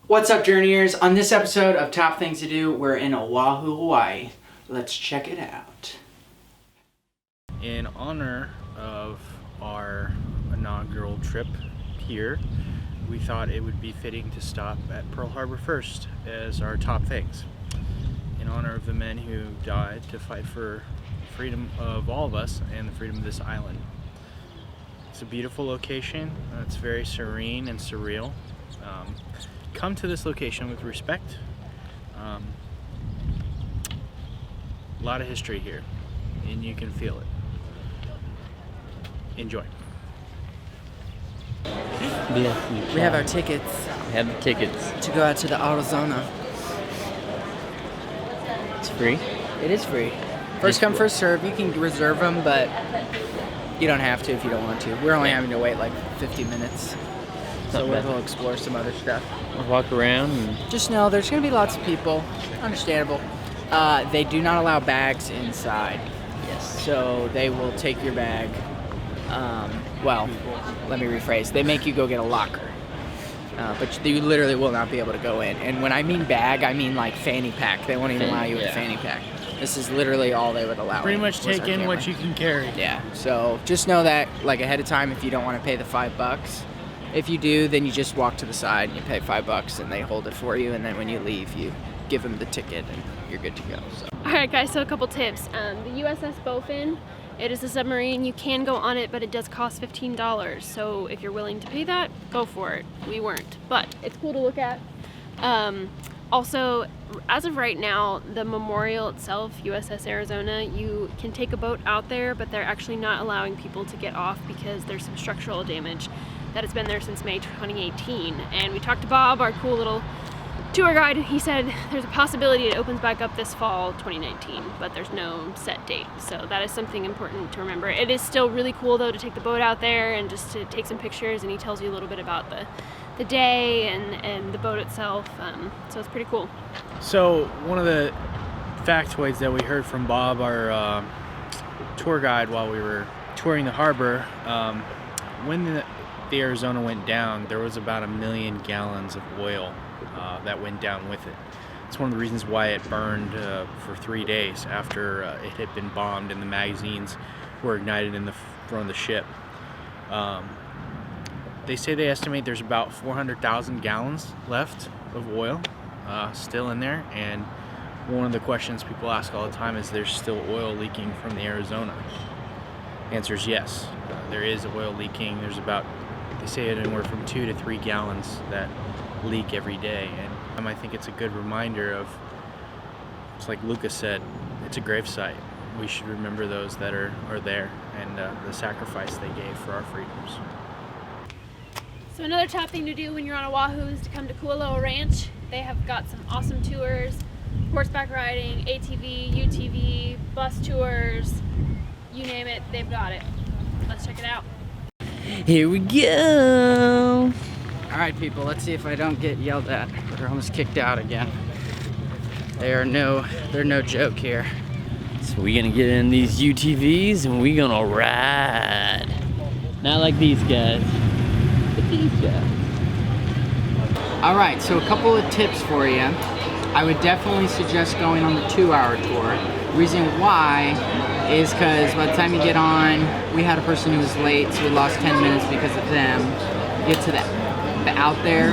What's up, Journeyers? On this episode of Top Things to Do, we're in Oahu, Hawaii. Let's check it out. In honor of our inaugural trip here, we thought it would be fitting to stop at Pearl Harbor first as our top things. In honor of the men who died to fight for freedom of all of us and the freedom of this island. It's a beautiful location. It's very serene and surreal. Come to this location with respect. A lot of history here, and you can feel it. Enjoy. We have our tickets. We have the tickets. To go out to the Arizona. It's free. It is free. First come, first serve. You can reserve them, but you don't have to if you don't want to. We're only having to wait like 50 minutes. So we'll explore some other stuff. We'll walk around. And just know there's going to be lots of people. Understandable. They do not allow bags inside. yes. So they will take your bag. Well, let me rephrase. They make you go get a locker. But you literally will not be able to go in. And when I mean bag, I mean like fanny pack. They won't even allow you with a fanny pack. This is literally all they would allow. Pretty much take in what you can carry. Yeah. So just know that like ahead of time if you don't want to pay the $5. If you do, then you just walk to the side and you pay $5 and they hold it for you. And then when you leave, you give them the ticket and you're good to go. So. All right, guys. So a couple tips. The USS Dolphin. It is a submarine. You can go on it, but it does cost $15. So if you're willing to pay that, go for it. We weren't, but it's cool to look at. Also, as of right now, the memorial itself, USS Arizona, you can take a boat out there, but they're actually not allowing people to get off because there's some structural damage that has been there since May 2018. And we talked to Bob, our cool little tour guide. He said there's a possibility it opens back up this fall 2019, but there's no set date. So that is something important to remember. It is still really cool though to take the boat out there and just to take some pictures, and he tells you a little bit about the day and the boat itself. So it's pretty cool. So one of the factoids that we heard from Bob, our tour guide, while we were touring the harbor, when the Arizona went down, there was about 1 million gallons of oil that went down with it. It's one of the reasons why it burned for 3 days after it had been bombed and the magazines were ignited in the front of the ship. They say they estimate there's about 400,000 gallons left of oil still in there, and one of the questions people ask all the time is there's still oil leaking from the Arizona. The answer is yes. There is oil leaking. There's about, they say anywhere from 2 to 3 gallons that leak every day, and I think it's a good reminder of, it's like Lucas said, it's a gravesite. We should remember those that are there and the sacrifice they gave for our freedoms. So another top thing to do when you're on Oahu is to come to Kualoa Ranch. They have got some awesome tours, horseback riding, ATV, UTV, bus tours, you name it, they've got it. Let's check it out. Here we go. All right, people, let's see if I don't get yelled at or almost kicked out again. They're no joke here. So we're gonna get in these UTVs and we're gonna ride. Not like these guys, but these guys. All right, so a couple of tips for you. I would definitely suggest going on the 2-hour tour. Reason why is because by the time you get on, we had a person who was late, so we lost 10 minutes because of them. Get to the out there.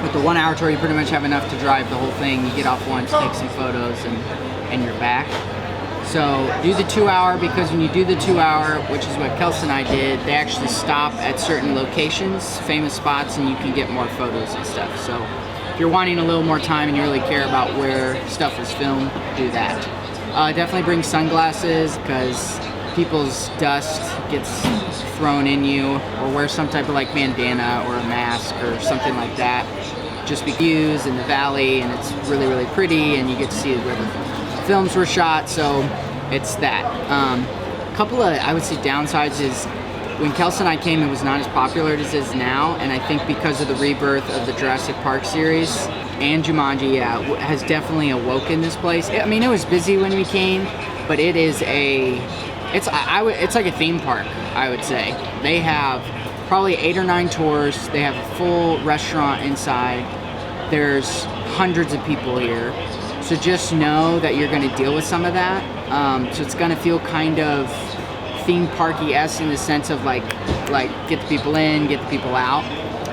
With the 1-hour tour, you pretty much have enough to drive the whole thing. You get off once, take some photos, and you're back. So do the 2-hour, because when you do the 2-hour, which is what Kelsey and I did, they actually stop at certain locations, famous spots, and you can get more photos and stuff. So if you're wanting a little more time and you really care about where stuff was filmed, do that. Definitely bring sunglasses, because people's dust gets thrown in you, or wear some type of like bandana or a mask or something like that. Just be views in the valley, and it's really, really pretty, and you get to see where the films were shot, so it's that. A couple of, I would say, downsides is when Kelsey and I came, it was not as popular as it is now, and I think because of the rebirth of the Jurassic Park series and Jumanji, has definitely awoken this place. I mean, it was busy when we came, but it is it's like a theme park, I would say. They have probably 8 or 9 tours. They have a full restaurant inside. there's hundreds of people here. So just know that you're going to deal with some of that. So it's going to feel kind of theme parky-esque in the sense of like get the people in, get the people out.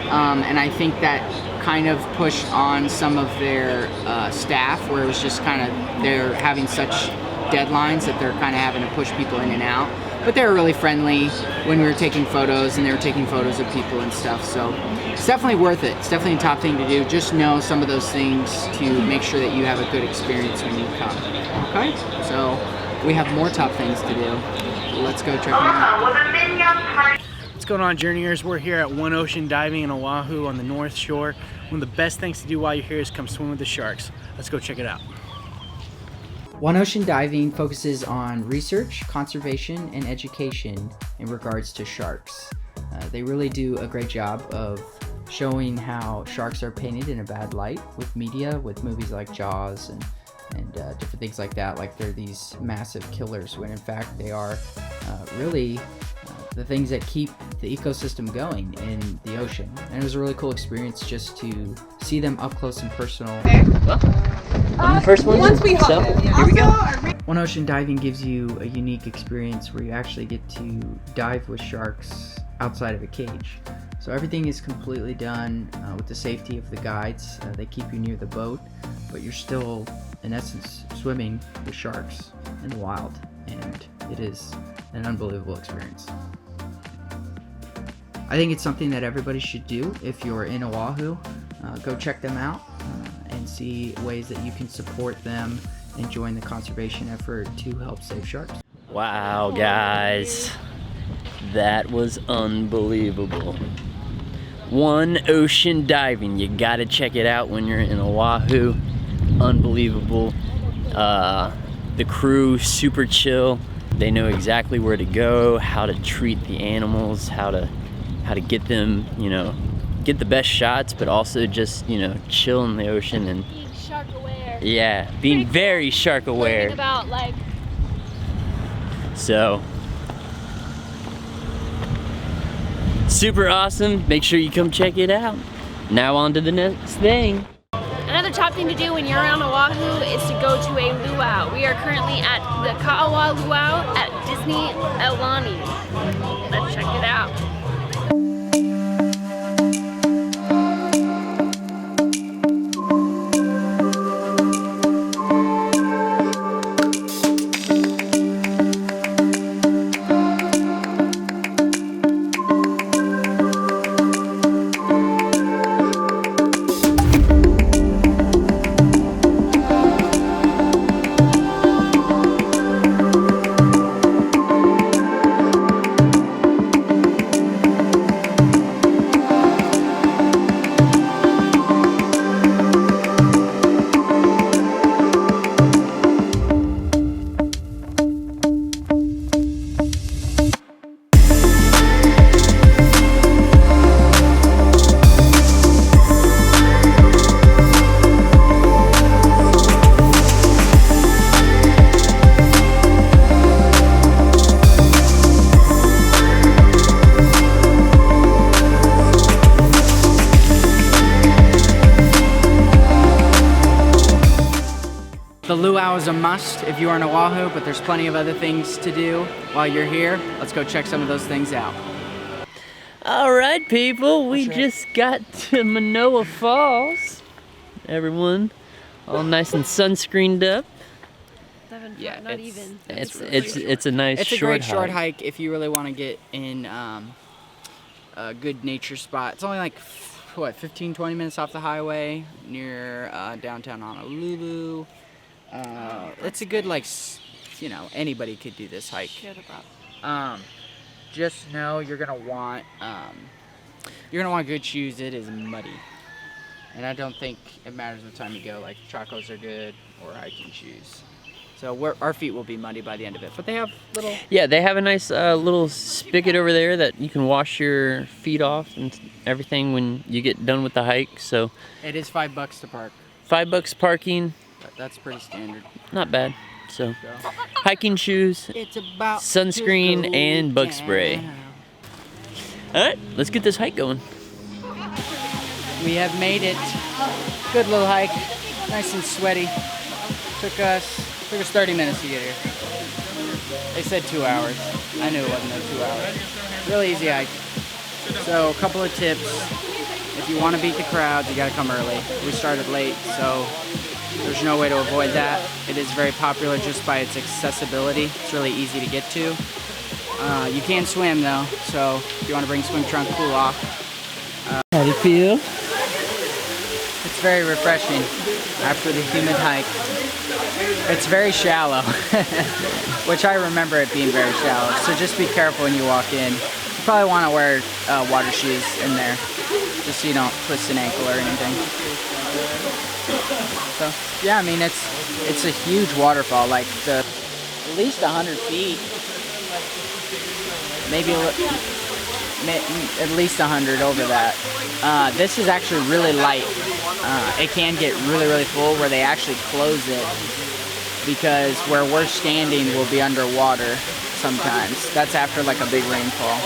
And I think that kind of pushed on some of their staff, where it was just kind of, they're having such deadlines that they're kind of having to push people in and out. But they were really friendly when we were taking photos, and they were taking photos of people and stuff. So it's definitely worth it. It's definitely a top thing to do. Just know some of those things to make sure that you have a good experience when you come. Okay? So we have more top things to do. Let's go check them out. What's going on, Journeyers? We're here at One Ocean Diving in Oahu on the North Shore. One of the best things to do while you're here is come swim with the sharks. Let's go check it out. One Ocean Diving focuses on research, conservation, and education in regards to sharks. They really do a great job of showing how sharks are painted in a bad light with media, with movies like Jaws and different things like that, like they're these massive killers, when in fact they are really the things that keep the ecosystem going in the ocean. And it was a really cool experience just to see them up close and personal. I'm the first one. Once we So, hop in, here we go. One Ocean Diving gives you a unique experience where you actually get to dive with sharks outside of a cage. So everything is completely done with the safety of the guides. They keep you near the boat, but you're still, in essence, swimming with sharks in the wild, and it is an unbelievable experience. I think it's something that everybody should do if you're in Oahu. Go check them out and see ways that you can support them and join the conservation effort to help save sharks. Wow, guys. That was unbelievable. One Ocean Diving. You gotta check it out when you're in Oahu. Unbelievable. The crew, super chill. They know exactly where to go, how to treat the animals, how to get them, get the best shots, but also just, chill in the ocean and Being shark aware. yeah, being very shark aware. Learning about like So super awesome. Make sure you come check it out. Now on to the next thing. another top thing to do when you're around Oahu is to go to a luau. We are currently at the Kualoa Luau at Disney Aulani. Let's check it out. The luau is a must if you are in Oahu, but there's plenty of other things to do while you're here. Let's go check some of those things out. All right, people, we just got to Manoa Falls. Everyone, all nice and sunscreened up. Yeah, not even. It's a nice It's a short great short hike. hike if you really want to get in a good nature spot. It's only like, what, 15-20 minutes off the highway near downtown Honolulu. It's a good, like, anybody could do this hike. Just know you're gonna want good shoes. It is muddy, and I don't think it matters what time you go. Like, chacos are good, or hiking shoes. So our feet will be muddy by the end of it, but they have little. Yeah, they have a nice little spigot over there that you can wash your feet off and everything when you get done with the hike. So It is $5 to park. $5 parking, That's pretty standard. not bad. So hiking shoes, It's about sunscreen, to go and bug spray. down. All right, let's get this hike going. We have made it Good little hike, nice and sweaty. Took us 30 minutes to get here. They said 2 hours. I knew it wasn't no 2 hours. Really easy hike. So a couple of tips. If you want to beat the crowds, you gotta come early. We started late, so there's no way to avoid that. It is very popular just by its accessibility. It's really easy to get to. You can swim though, so if you want to bring swim trunk, cool off. How do you feel? It's very refreshing after the humid hike. It's very shallow, which I remember it being very shallow. So just be careful when you walk in. You probably want to wear water shoes in there, just so you don't twist an ankle or anything. So yeah, I mean it's a huge waterfall, like at least 100 feet, maybe at least 100 over that. This is actually really light. It can get really full where they actually close it because where we're standing will be underwater sometimes. That's after like a big rainfall.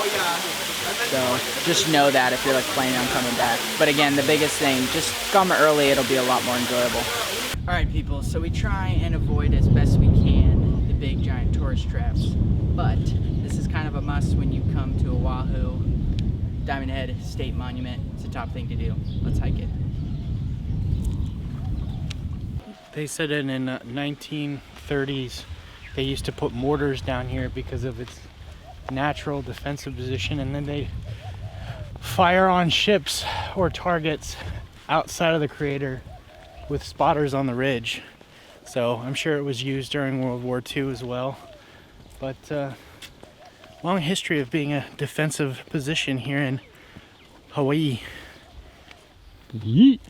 So just know that if you're like planning on coming back. But again, the biggest thing, just come early, it'll be a lot more enjoyable. All right, people, so we try and avoid as best we can the big giant tourist traps. But this is kind of a must when you come to Oahu. Diamond Head State Monument. It's a top thing to do. Let's hike it. They said in the 1930s they used to put mortars down here because of its natural defensive position, and then they fire on ships or targets outside of the crater with spotters on the ridge. So I'm sure it was used during World War II as well. But long history of being a defensive position here in Hawaii. Yeet.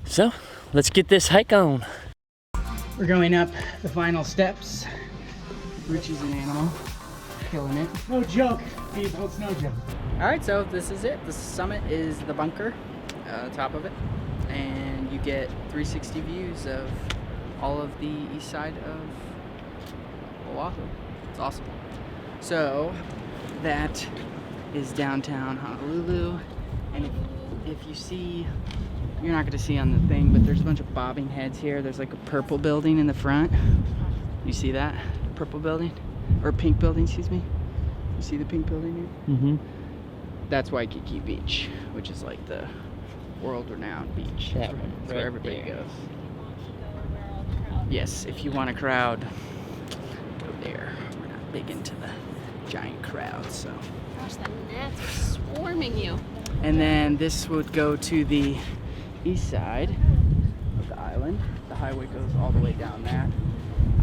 So let's get this hike on. We're going up the final steps. Richie's an animal, killing it. No joke, people, it's no joke. All right, so this is it. The summit is the bunker, top of it, and you get 360 views of all of the east side of Oahu. It's awesome. So that is downtown Honolulu, and if you see, you're not going to see on the thing, but there's a bunch of bobbing heads here. There's like a purple building in the front. You see that? Purple building? Or pink building, excuse me. You see the pink building here? Mm-hmm. That's Waikiki Beach, which is like the world-renowned beach. That That's one, where right everybody there. goes. Yes, if you want a crowd, go there. We're not big into the giant crowds, so. Gosh, the gnats are swarming you. And then this would go to the east side of the island. The highway goes all the way down there.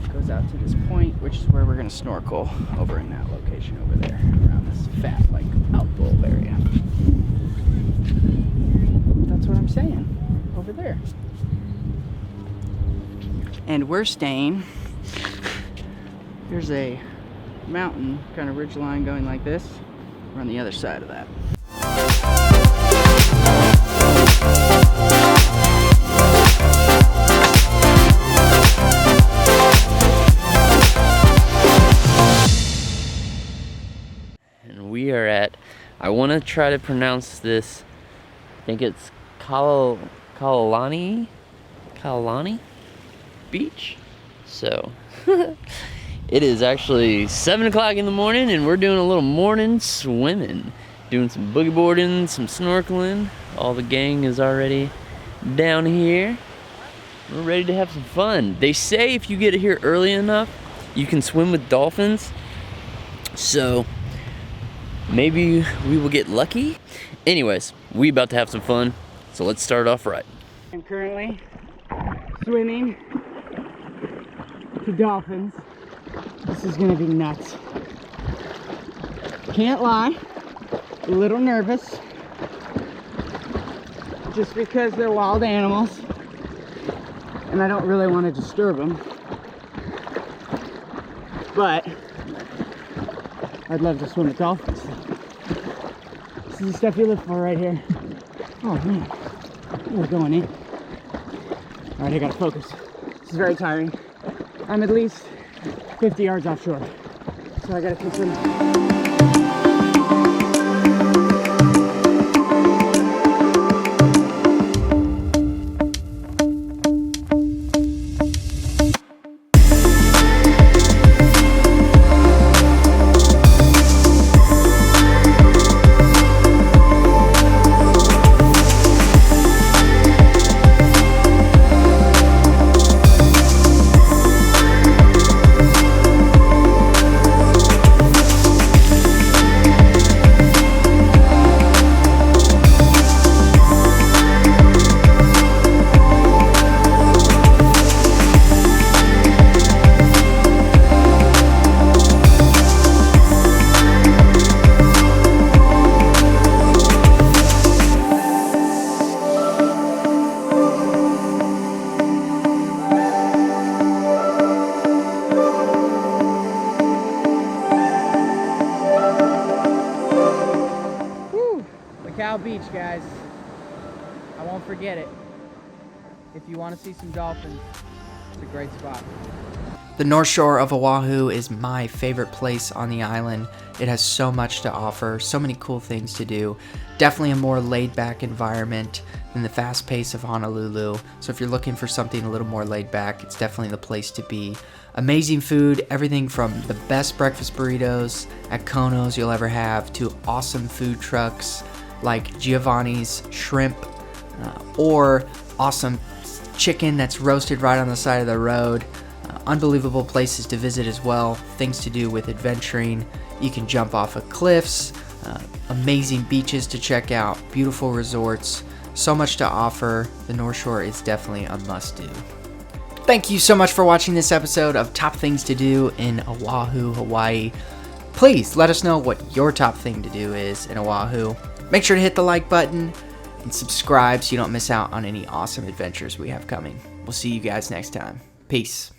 It goes out to this point, which is where we're gonna snorkel over in that location over there, around this fat, like, outbowl area. That's what I'm saying, over there. And we're staying, there's a mountain, kind of ridge line going like this. We're on the other side of that. And we are at, I want to try to pronounce this, I think it's Kualoa Beach. So it is actually 7 o'clock in the morning and we're doing a little morning swimming, doing some boogie boarding, some snorkeling. All the gang is already down here. We're ready to have some fun. They say if you get here early enough you can swim with dolphins, so maybe we will get lucky. Anyways, we about to have some fun, so let's start off right. I'm currently swimming to dolphins. This is gonna be nuts. Can't lie, a little nervous, just because they're wild animals and I don't really want to disturb them, but I'd love to swim with dolphins. This is the stuff you live for right here. Oh man, we're going in. All right, I gotta focus. This is very tiring. I'm at least 50 yards offshore, so I gotta keep swimming. Don't forget it. If you want to see some dolphins, it's a great spot. The North Shore of Oahu is my favorite place on the island. It has so much to offer, so many cool things to do. Definitely a more laid-back environment than the fast pace of Honolulu. So if you're looking for something a little more laid back, it's definitely the place to be. Amazing food, everything from the best breakfast burritos at Kono's you'll ever have to awesome food trucks like Giovanni's Shrimp or awesome chicken that's roasted right on the side of the road. Unbelievable places to visit as well, things to do with adventuring. You can jump off of cliffs, amazing beaches to check out, beautiful resorts, so much to offer. The North Shore is definitely a must-do. Thank you so much for watching this episode of Top Things to Do in Oahu, Hawaii. Please let us know what your top thing to do is in Oahu. Make sure to hit the like button and subscribe so you don't miss out on any awesome adventures we have coming. We'll see you guys next time. Peace.